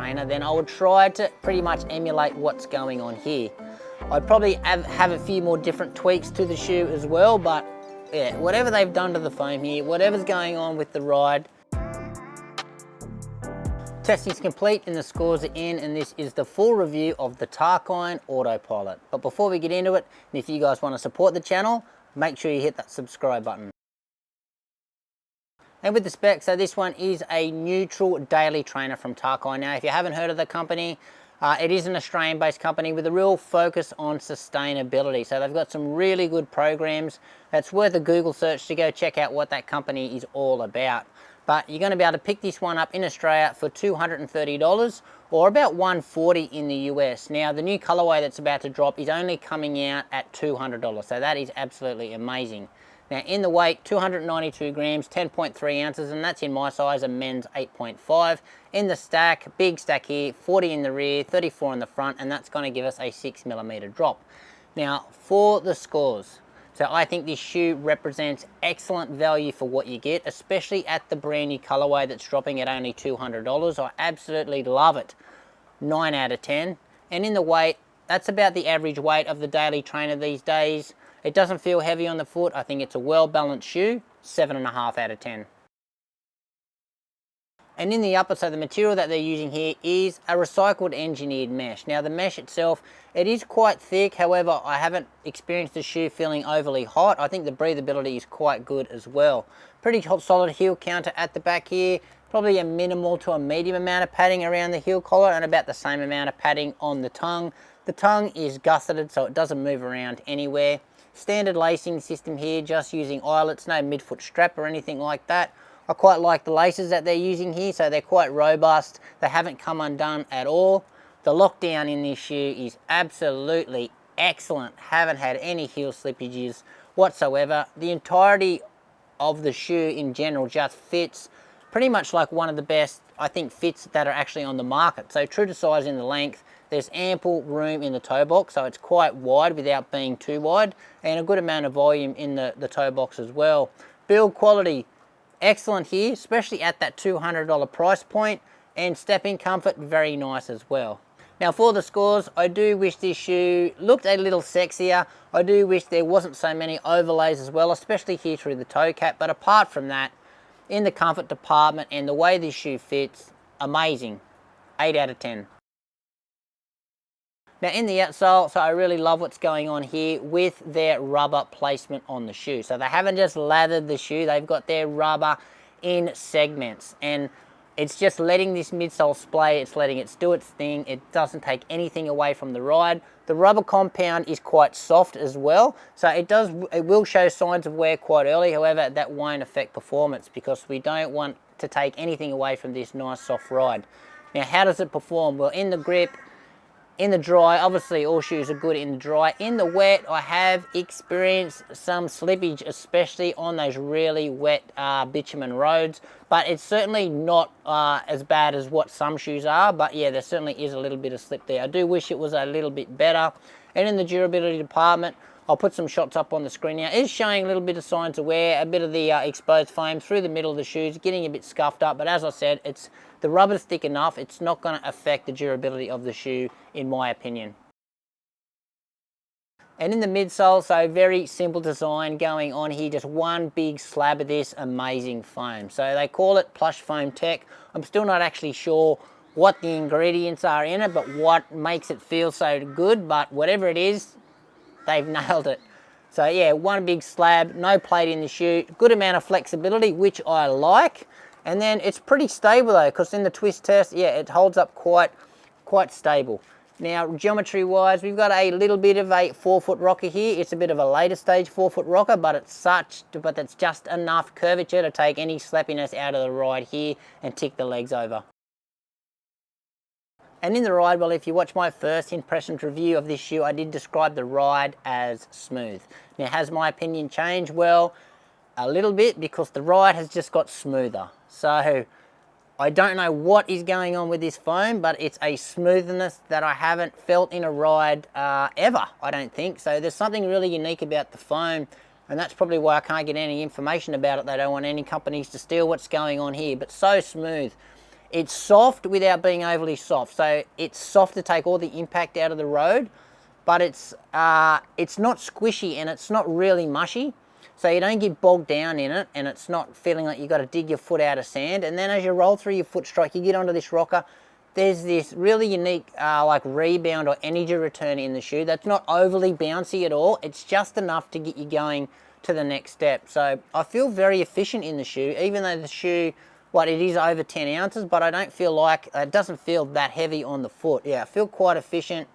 trainer, then I would try to pretty much emulate what's going on here. I'd probably have a few more different tweaks to the shoe as well, but yeah, whatever they've done to the foam here, whatever's going on with the ride. Testing's complete and the scores are in, and this is the full review of the Tarkine Autopilot. But before we get into it, and if you guys want to support the channel, make sure you hit that subscribe button. And with the specs, so this one is a neutral daily trainer from Tarkine. Now, if you haven't heard of the company, it is an Australian-based company with a real focus on sustainability. So they've got some really good programs. It's worth a Google search to go check out what that company is all about. But you're going to be able to pick this one up in Australia for $230 or about $140 in the US. Now, the new colorway that's about to drop is only coming out at $200, so that is absolutely amazing. Now, in the weight, 292 grams, 10.3 ounces, and that's in my size, a men's 8.5. In the stack, big stack here, 40 in the rear, 34 in the front, and that's going to give us a 6mm drop. Now, for the scores. So I think this shoe represents excellent value for what you get, especially at the brand new colorway that's dropping at only $200. I absolutely love it. 9 out of 10. And in the weight, that's about the average weight of the daily trainer these days. It doesn't feel heavy on the foot. I think it's a well-balanced shoe. 7.5 out of 10. And in the upper, so the material that they're using here is a recycled engineered mesh. Now the mesh itself, it is quite thick. However, I haven't experienced the shoe feeling overly hot. I think the breathability is quite good as well. Pretty solid heel counter at the back here. Probably a minimal to a medium amount of padding around the heel collar and about the same amount of padding on the tongue. The tongue is gusseted, so it doesn't move around anywhere. Standard lacing system here, just using eyelets, no midfoot strap or anything like that. I quite like the laces that they're using here, so they're quite robust. They haven't come undone at all. The lockdown in this shoe is absolutely excellent. Haven't had any heel slippages whatsoever. The entirety of the shoe in general just fits pretty much like one of the best, I think, fits that are actually on the market. So true to size in the length, there's ample room in the toe box, so it's quite wide without being too wide, and a good amount of volume in the toe box as well. Build quality, excellent here, especially at that $200 price point, and step-in comfort, very nice as well. Now for the scores, I do wish this shoe looked a little sexier. I do wish there wasn't so many overlays as well, especially here through the toe cap, but apart from that, in the comfort department and the way this shoe fits, amazing. 8 out of 10. Now in the outsole, so I really love what's going on here with their rubber placement on the shoe. So they haven't just lathered the shoe, they've got their rubber in segments, and it's just letting this midsole splay, it's letting it do its thing. It doesn't take anything away from the ride. The rubber compound is quite soft as well, so it will show signs of wear quite early. However, that won't affect performance because we don't want to take anything away from this nice soft ride. Now how does it perform? Well, in the grip, in the dry, obviously all shoes are good in the dry. In the wet, I have experienced some slippage, especially on those really wet bitumen roads, but it's certainly not as bad as what some shoes are. But yeah, there certainly is a little bit of slip there. I do wish it was a little bit better. And in the durability department, I'll put some shots up on the screen now. It's showing a little bit of signs of wear, a bit of the exposed foam through the middle of the shoes, getting a bit scuffed up. But as I said, the rubber's thick enough, it's not going to affect the durability of the shoe, in my opinion. And in the midsole, so very simple design going on here, just one big slab of this amazing foam. So they call it plush foam tech. I'm still not actually sure what the ingredients are in it, but what makes it feel so good, but whatever it is, they've nailed it. So yeah, one big slab, no plate in the shoe, good amount of flexibility, which I like. And then it's pretty stable though, because in the twist test, yeah, it holds up quite stable. Now, geometry wise, we've got a little bit of a 4-foot rocker here. It's a bit of a later stage 4-foot rocker, but that's just enough curvature to take any slappiness out of the ride here and tick the legs over. And in the ride, well, if you watch my first impressions review of this shoe, I did describe the ride as smooth. Now, has my opinion changed? Well, a little bit, because the ride has just got smoother. So I don't know what is going on with this foam, but it's a smoothness that I haven't felt in a ride ever, I don't think. So there's something really unique about the foam, and that's probably why I can't get any information about it. They don't want any companies to steal what's going on here, but so smooth. It's soft without being overly soft. So it's soft to take all the impact out of the road, but it's not squishy and it's not really mushy. So you don't get bogged down in it, and it's not feeling like you've got to dig your foot out of sand. And then as you roll through your foot strike, you get onto this rocker, there's this really unique like rebound or energy return in the shoe that's not overly bouncy at all. It's just enough to get you going to the next step. So I feel very efficient in the shoe, even though the shoe, it is over 10 ounces, but I don't feel like, it doesn't feel that heavy on the foot. Yeah, I feel quite efficient.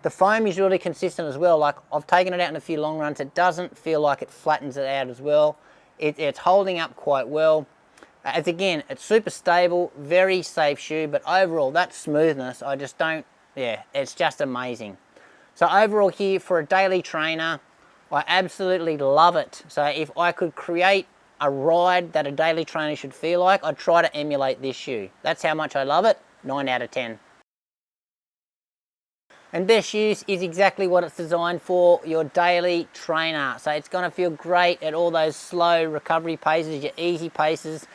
The foam is really consistent as well. Like, I've taken it out in a few long runs. It doesn't feel like it flattens it out as well. It's holding up quite well. Again, it's super stable, very safe shoe, but overall, that smoothness, I just don't, yeah, it's just amazing. So overall here, for a daily trainer, I absolutely love it. So if I could create a ride that a daily trainer should feel like, I'd try to emulate this shoe. That's how much I love it. 9 out of 10. And Best Shoes is exactly what it's designed for, your daily trainer. So it's going to feel great at all those slow recovery paces, your easy paces.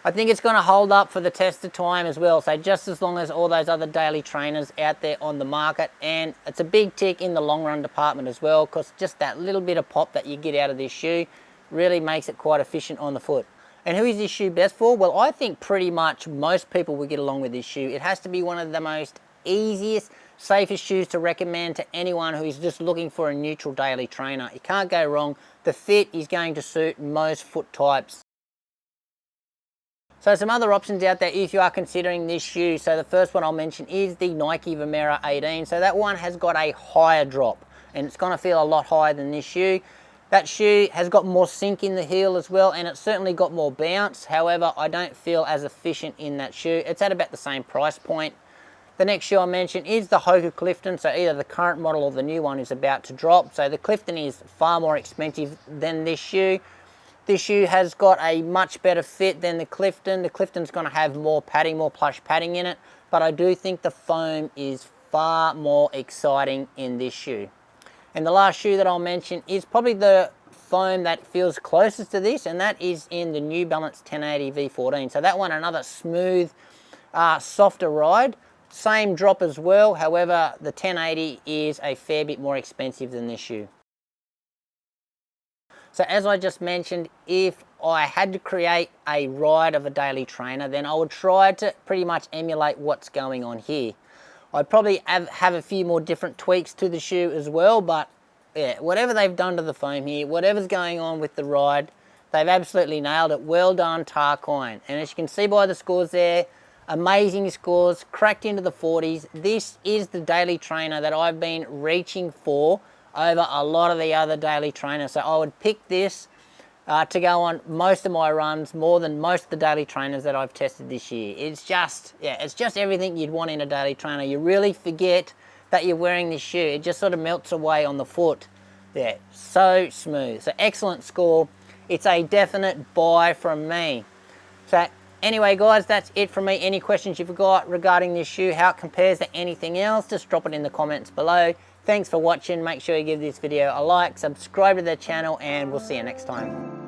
I think it's going to hold up for the test of time as well. So just as long as all those other daily trainers out there on the market. And it's a big tick in the long run department as well, because just that little bit of pop that you get out of this shoe really makes it quite efficient on the foot. And who is this shoe best for? Well, I think pretty much most people will get along with this shoe. It has to be one of the most easiest, safest shoes to recommend to anyone who is just looking for a neutral daily trainer. You can't go wrong. The fit is going to suit most foot types. So some other options out there if you are considering this shoe. So the first one I'll mention is the Nike Vomero 18. So that one has got a higher drop, and it's going to feel a lot higher than this shoe. That shoe has got more sink in the heel as well, and it's certainly got more bounce. However, I don't feel as efficient in that shoe. It's at about the same price point. The next shoe I mentioned is the Hoka Clifton. So either the current model or the new one is about to drop. So the Clifton is far more expensive than this shoe. This shoe has got a much better fit than the Clifton. The Clifton's going to have more padding, more plush padding in it. But I do think the foam is far more exciting in this shoe. And the last shoe that I'll mention is probably the foam that feels closest to this, and that is in the New Balance 1080 V14. So that one, another smooth, softer ride. Same drop as well, however, the 1080 is a fair bit more expensive than this shoe. So as I just mentioned, if I had to create a ride of a daily trainer, then I would try to pretty much emulate what's going on here. I'd probably have a few more different tweaks to the shoe as well, but yeah, whatever they've done to the foam here, whatever's going on with the ride, they've absolutely nailed it. Well done, Tarkine. And as you can see by the scores there, amazing scores, cracked into the 40s. This is the daily trainer that I've been reaching for over a lot of the other daily trainers. So I would pick this to go on most of my runs, more than most of the daily trainers that I've tested this year. It's just, yeah, it's just everything you'd want in a daily trainer. You really forget that you're wearing this shoe. It just sort of melts away on the foot. Yeah, so smooth. So excellent score. It's a definite buy from me. So anyway, guys, that's it from me. Any questions you've got regarding this shoe, how it compares to anything else, just drop it in the comments below. Thanks for watching. Make sure you give this video a like, subscribe to the channel, and we'll see you next time.